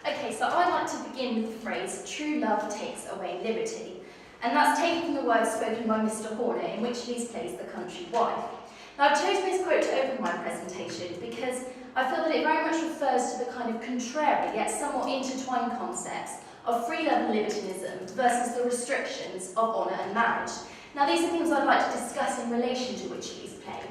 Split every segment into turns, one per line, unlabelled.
Okay, so I'd like to begin with the phrase, true love takes away liberty. And that's taken from the words spoken by Mr. Horner, in which he plays the country wife. Now, I've chosen this quote to open my presentation because I feel that it very much refers to the kind of contrary, yet somewhat intertwined concepts of free love and libertinism versus the restrictions of honour and marriage. Now, these are things I'd like to discuss in relation to Wycherley's play,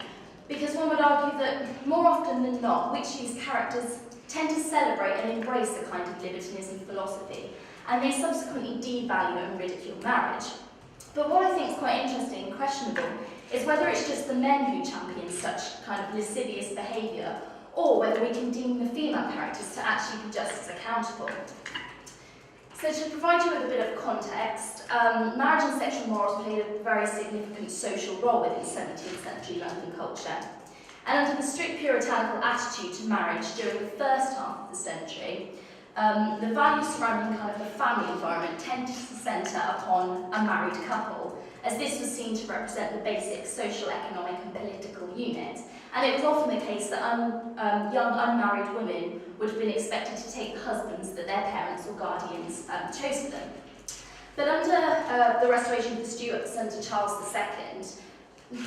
because one would argue that more often than not, Wycherley's characters tend to celebrate and embrace a kind of libertinism philosophy, and they subsequently devalue and ridicule marriage. But what I think is quite interesting and questionable is whether it's just the men who champion such kind of lascivious behaviour, or whether we can deem the female characters to actually be just as accountable. So to provide you with a bit of context, marriage and sexual morals played a very significant social role within 17th century London culture. And under the strict puritanical attitude to marriage during the first half of the century, the values surrounding kind of the family environment tended to centre upon a married couple, as this was seen to represent the basic social, economic and political unit. And it was often the case that young unmarried women would have been expected to take the husbands that their parents or guardians chose for them. But under the restoration of the Stuarts under Charles II,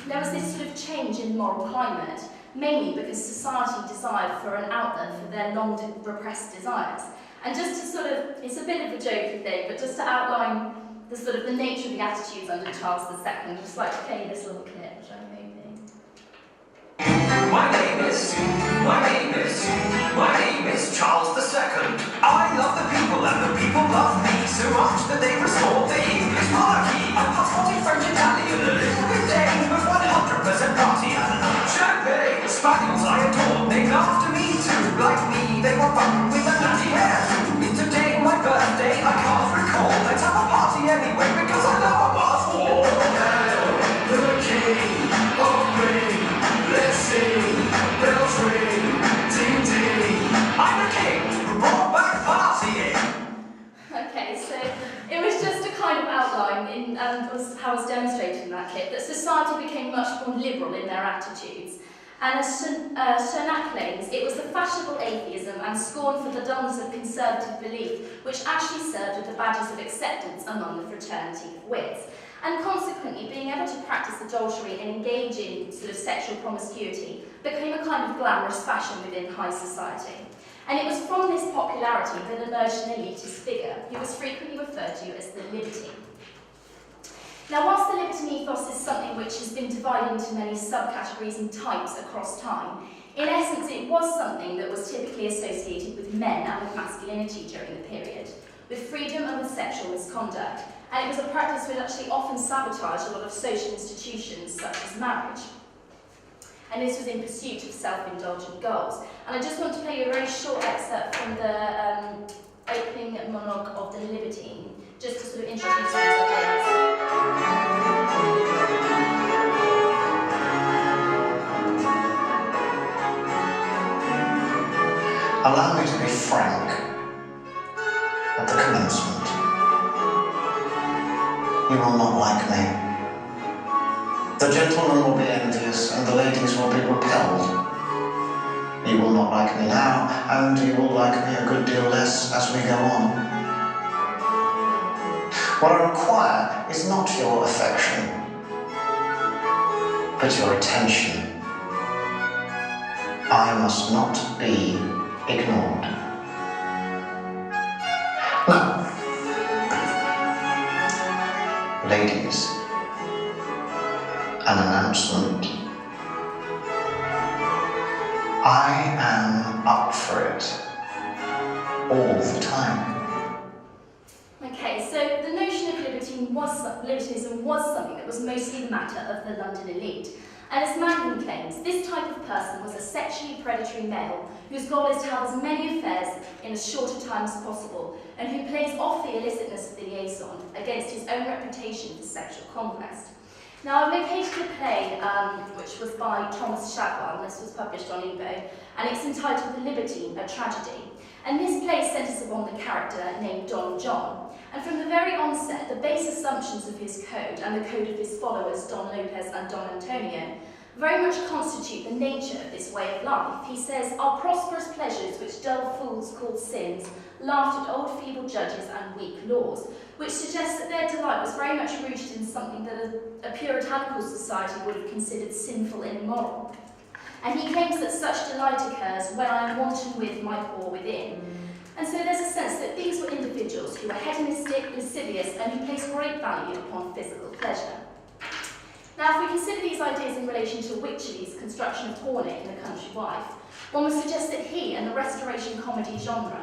there was this sort of change in moral climate, mainly because society desired for an outlet for their long repressed desires. And just to sort of, it's a bit of a jokey thing, but just to outline the sort of the nature of the attitudes under Charles II, I'd just like to play this little clip, which I'm hoping.
My name is Charles II. I love the people and the people love me so much that they restored the English monarchy. I'm Passport French Italian, a little bit Dane, but 100% Partian. Champagne, Spaniels I adore, named after me too. Like me, they were fun with a nutty hair too. It's today my birthday, I can't recall. Let's have a party anyway because I love a Mars war. Hail the King of Rain. Let's sing, bells ring, ding ding. I'm the king who brought back partying.
Okay, so it was just a kind of outline in how was demonstrated in that clip that society became much more liberal in their attitudes. And as Chernak claims, it was the fashionable atheism and scorn for the dogmas of conservative belief which actually served as the badges of acceptance among the fraternity of wits. And consequently, being able to practice adultery and engage in sort of sexual promiscuity became a kind of glamorous fashion within high society. And it was from this popularity that emerged an elitist figure who was frequently referred to as the libertine. Now, whilst the libertine ethos is something which has been divided into many subcategories and types across time, in essence it was something that was typically associated with men and with masculinity during the period, with freedom and with sexual misconduct. And it was a practice which actually often sabotaged a lot of social institutions such as marriage. And this was in pursuit of self-indulgent goals. And I just want to play you a very short excerpt from the opening monologue of The Libertine, just to sort of introduce ourselves.
Allow me to be frank at the commencement. You will not like me. The gentlemen will be envious and the ladies will be repelled. You will not like me now, and you will like me a good deal less as we go on. What I require is not your affection, but your attention. I must not be ignored. Now, ladies, an announcement. I am up for it all the time.
Okay, so the notion of libertinism was something that was mostly the matter of the London elite. And as Mangan claims, this type of person was a sexually predatory male whose goal is to have as many affairs in as short a time as possible, and who plays off the illicitness of the liaison against his own reputation for sexual conquest. Now, I've located a play which was by Thomas Shadwell, and this was published on Ebo, and it's entitled The Libertine, a Tragedy. And this play centres upon the character named Don John. And from the very onset, the base assumptions of his code and the code of his followers, Don Lopez and Don Antonio, very much constitute the nature of this way of life. He says, "Our prosperous pleasures, which dull fools called sins, laughed at old feeble judges and weak laws," which suggests that their delight was very much rooted in something that a puritanical society would have considered sinful and immoral. And he claims that such delight occurs when I am wanton with my poor within. And so there's a sense that these were individuals who were hedonistic, lascivious, and who placed great value upon physical pleasure. Now, if we consider these ideas in relation to Wycherley's construction of Hornet in The Country Wife, one would suggest that he and the Restoration comedy genre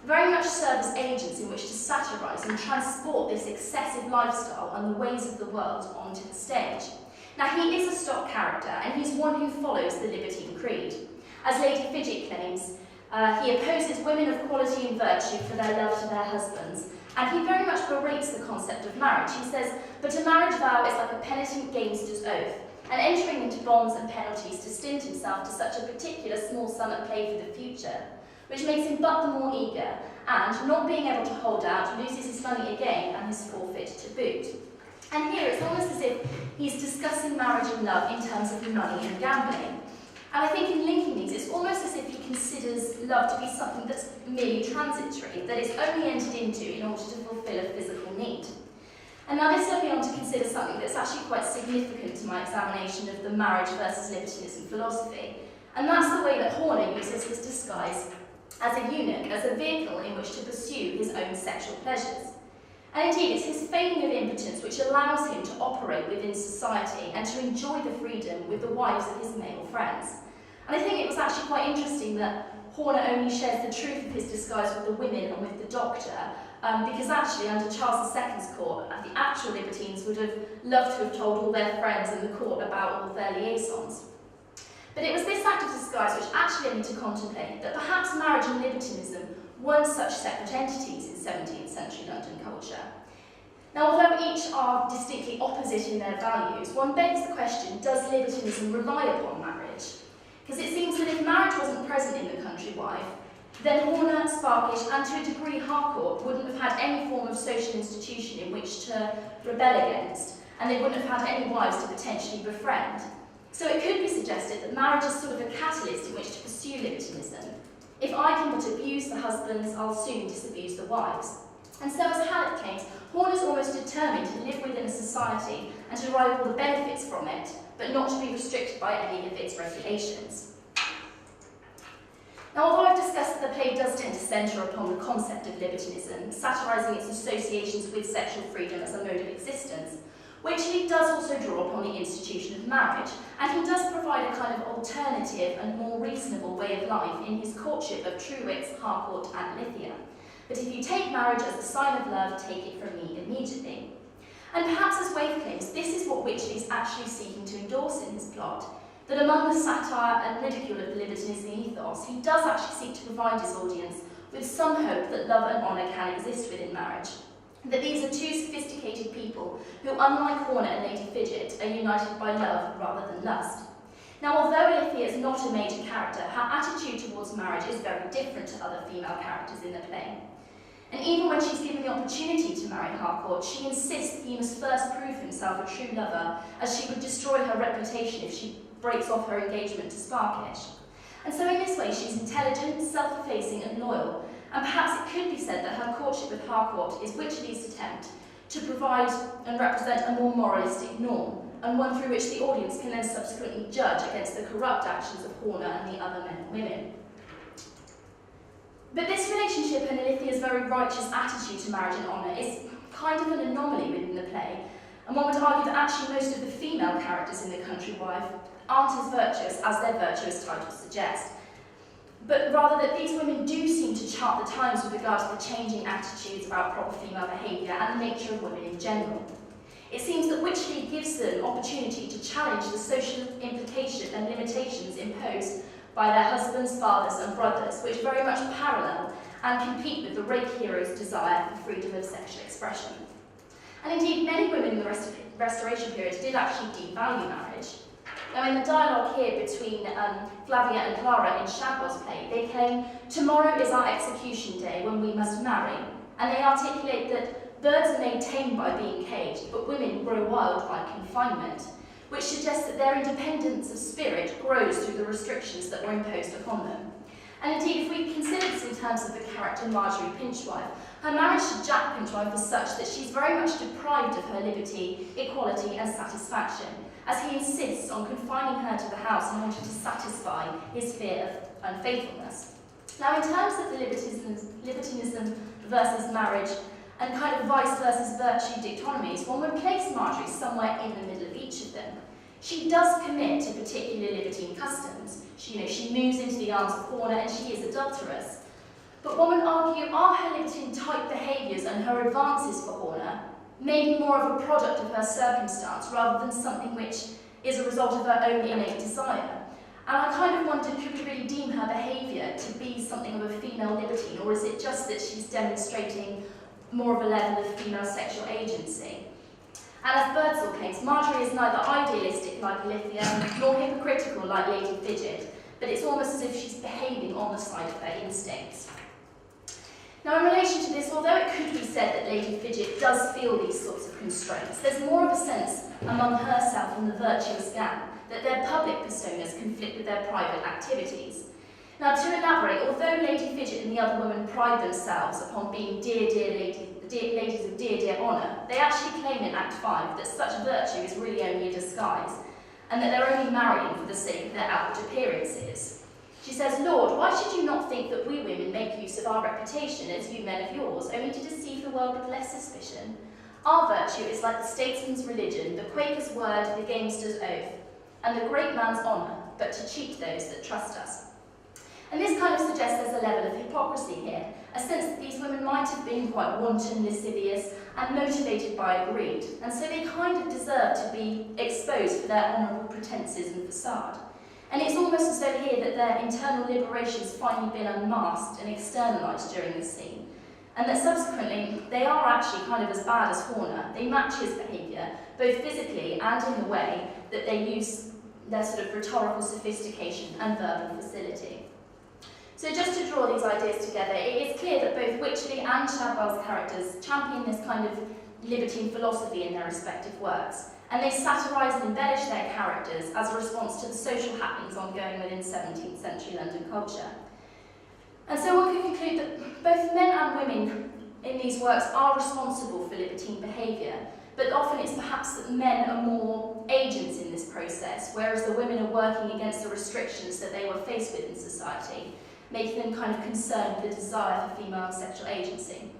very much serve as agents in which to satirise and transport this excessive lifestyle and the ways of the world onto the stage. Now, he is a stock character, and he's one who follows the libertine creed. As Lady Fidget claims, he opposes women of quality and virtue for their love to their husbands, and he very much berates the concept of marriage. He says, "But a marriage vow is like a penitent gamester's oath, and entering into bonds and penalties to stint himself to such a particular small sum at play for the future, which makes him but the more eager, and, not being able to hold out, loses his money again and his forfeit to boot." And here it's almost as if he's discussing marriage and love in terms of money and gambling. And I think in linking these, it's almost as if he considers love to be something that's merely transitory, that is only entered into in order to fulfil a physical need. And now this led me on to consider something that's actually quite significant to my examination of the marriage versus libertinism philosophy, and that's the way that Horner uses his disguise as a eunuch, as a vehicle in which to pursue his own sexual pleasures. And indeed, it's his feigning of impotence which allows him to operate within society and to enjoy the freedom with the wives of his male friends. And I think it was actually quite interesting that Horner only shares the truth of his disguise with the women and with the doctor, because actually under Charles II's court, the actual libertines would have loved to have told all their friends in the court about all of their liaisons. But it was this act of disguise which actually led me to contemplate that perhaps marriage and libertinism weren't such separate entities in 17th century London culture. Now, although each are distinctly opposite in their values, one begs the question, does libertinism rely upon marriage? Because it seems that if marriage wasn't present in The Country Wife, then Horner, Sparkish, and to a degree Harcourt wouldn't have had any form of social institution in which to rebel against, and they wouldn't have had any wives to potentially befriend. So it could be suggested that marriage is sort of a catalyst in which to pursue libertinism. If I can but abuse the husbands, I'll soon disabuse the wives. And so, as Hallett claims, Horner's almost determined to live within a society and to derive all the benefits from it, but not to be restricted by any of its regulations. Now, although I've discussed that the play does tend to centre upon the concept of libertinism, satirising its associations with sexual freedom as a mode of existence, Wycherley does also draw upon the institution of marriage, and he does provide a kind of alternative and more reasonable way of life in his courtship of Truewitz, Harcourt and Lithia. But if you take marriage as the sign of love, take it from me immediately. And perhaps, as Waith claims, this is what Wycherley is actually seeking to endorse in his plot, that among the satire and ridicule of the libertinism ethos, he does actually seek to provide his audience with some hope that love and honour can exist within marriage. That these are two sophisticated people who, unlike Horner and Lady Fidget, are united by love rather than lust. Now, although Lithia is not a major character, her attitude towards marriage is very different to other female characters in the play. And even when she's given the opportunity to marry Harcourt, she insists that he must first prove himself a true lover, as she would destroy her reputation if she breaks off her engagement to Sparkish. And so in this way, she's intelligent, self-effacing and loyal, and perhaps it could be said that her courtship with Harcourt is Wycherley's attempt to provide and represent a more moralistic norm, and one through which the audience can then subsequently judge against the corrupt actions of Horner and the other men and women. But this relationship and Lithia's very righteous attitude to marriage and honour is kind of an anomaly within the play, and one would argue that actually most of the female characters in The Country Wife aren't as virtuous as their virtuous titles suggest, but rather that these women do seem to chart the times with regard to the changing attitudes about proper female behaviour and the nature of women in general. It seems that Wycherley gives them opportunity to challenge the social implication and limitations imposed by their husbands, fathers and brothers, which very much parallel and compete with the rape hero's desire for freedom of sexual expression. And indeed, many women in the Restoration period did actually devalue marriage. Now, in the dialogue here between Flavia and Clara in Shadwell's play, they claim, "Tomorrow is our execution day when we must marry," and they articulate that birds are made tame by being caged, but women grow wild by confinement, which suggests that their independence of spirit grows through the restrictions that were imposed upon them. And indeed, if we consider this in terms of the character Marjorie Pinchwife, her marriage to Jack Pinchwife is such that she's very much deprived of her liberty, equality and satisfaction, as he insists on confining her to the house in order to satisfy his fear of unfaithfulness. Now, in terms of the libertinism versus marriage and kind of vice versus virtue dichotomies, one would place Marjorie somewhere in the middle of each of them. She does commit to particular libertine customs. She moves into the arms of Horner and she is adulterous. But one would argue, are her libertine-type behaviours and her advances for Horner maybe more of a product of her circumstance rather than something which is a result of her own innate desire? And I kind of wondered, could we really deem her behaviour to be something of a female libertine, or is it just that she's demonstrating more of a level of female sexual agency? And as Birdsall claims, Marjorie is neither idealistic like Alithea nor hypocritical like Lady Fidget, but it's almost as if she's behaving on the side of her instincts. Now, in relation to this, although it could be said that Lady Fidget does feel these sorts of constraints, there's more of a sense among herself and the virtuous gang that their public personas conflict with their private activities. Now, to elaborate, although Lady Fidget and the other women pride themselves upon being ladies of dear honour, they actually claim in Act 5 that such virtue is really only a disguise, and that they're only marrying for the sake of their outward appearances. She says, "Lord, why should you not think that we women make use of our reputation as you men of yours, only to deceive the world with less suspicion? Our virtue is like the statesman's religion, the Quaker's word, the gamester's oath, and the great man's honour, but to cheat those that trust us." And this kind of suggests there's a level of hypocrisy here, a sense that these women might have been quite wanton, lascivious, and motivated by greed, and so they kind of deserve to be exposed for their honourable pretences and facade. And it's almost as though here that their internal liberation's finally been unmasked and externalised during the scene, and that subsequently they are actually kind of as bad as Horner. They match his behaviour, both physically and in the way that they use their sort of rhetorical sophistication and verbal facility. So just to draw these ideas together, it is clear that both Wycherley and Shadwell's characters champion this kind of libertine philosophy in their respective works, and they satirise and embellish their characters as a response to the social happenings ongoing within 17th century London culture. And so one can conclude that both men and women in these works are responsible for libertine behaviour, but often it's perhaps that men are more agents in this process, whereas the women are working against the restrictions that they were faced with in society, making them kind of concerned with the desire for female sexual agency.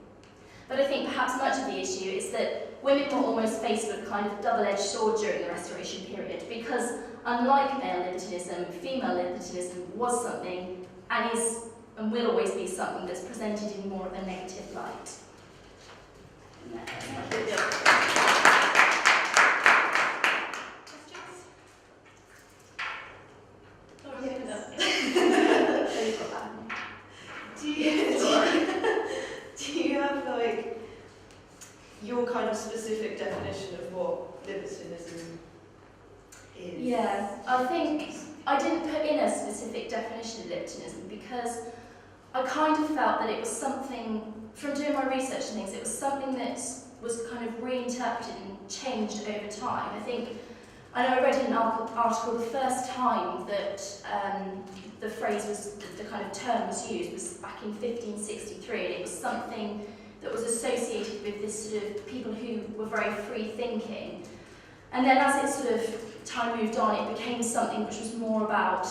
But I think perhaps much of the issue is that women were almost faced with a kind of double-edged sword during the Restoration period, because unlike male libertinism, female libertinism was something, and is and will always be something that's presented in more of a negative light.
Do you have like your kind of specific definition of what libertinism is?
Yeah, I think I didn't put in a specific definition of libertinism because I kind of felt that it was something, from doing my research and things, it was something that was kind of reinterpreted and changed over time. I know I read in an article the first time that the phrase was, the kind of term was used was back in 1563, and it was something that was associated with this sort of people who were very free thinking. And then as it sort of time moved on, it became something which was more about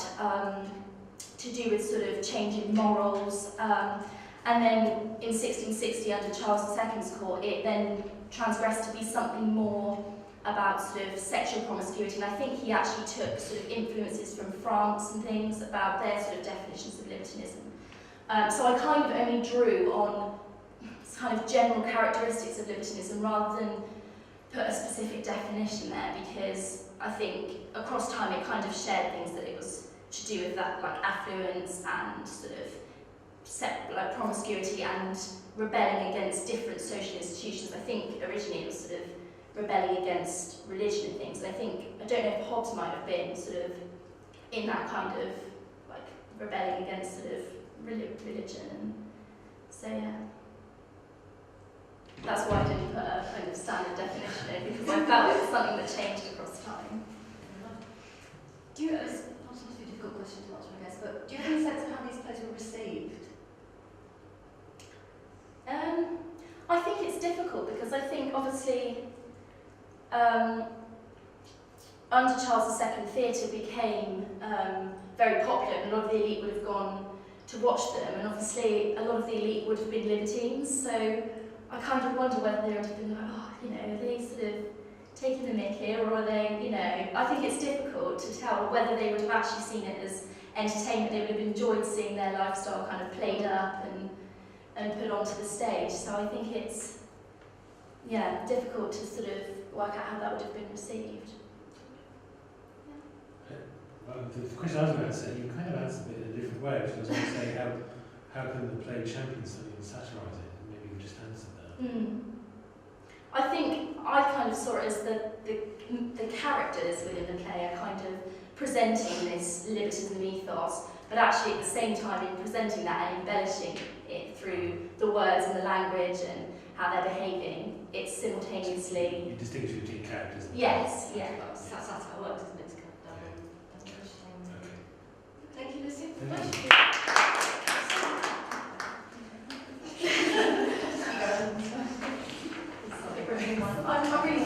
to do with sort of changing morals. And then in 1660, under Charles II's court, it then transgressed to be something more about sort of sexual promiscuity, and I think he actually took sort of influences from France and things about their sort of definitions of libertinism. So I kind of only drew on kind of general characteristics of libertinism rather than put a specific definition there, because I think across time it kind of shared things that it was to do with that, like affluence and sort of like promiscuity and rebelling against different social institutions. I think originally it was sort of rebelling against religion and things. And I don't know if Hobbes might have been sort of in that kind of like rebelling against sort of religion. And so yeah, that's why I didn't put a kind of standard definition in, because I felt it was something that changed across time. difficult because I think obviously under Charles II theatre became very popular and a lot of the elite would have gone to watch them, and obviously a lot of the elite would have been libertines, so I kind of wonder whether they would have been like, oh, you know, are they sort of taking the mick here, or are they, you know, I think it's difficult to tell whether they would have actually seen it as entertainment. They would have enjoyed seeing their lifestyle kind of played up and put onto the stage, so I think it's, yeah, difficult to sort of work out how that would have been received.
Well, the question I was going to say, you kind of answered it in a different way, which was going to say how can the play champion something and satirise it? Maybe you just answered that.
I think I kind of saw it as the characters within the play are kind of presenting this libertism ethos, but actually at the same time in presenting that and embellishing it through the words and the language and how they're behaving, it's simultaneously...
You distinguish between characters.
Yes, yeah.
That's how it works, isn't it? It's kind of double
Okay.
Thank you, Lucy.
Thank you.
I'm really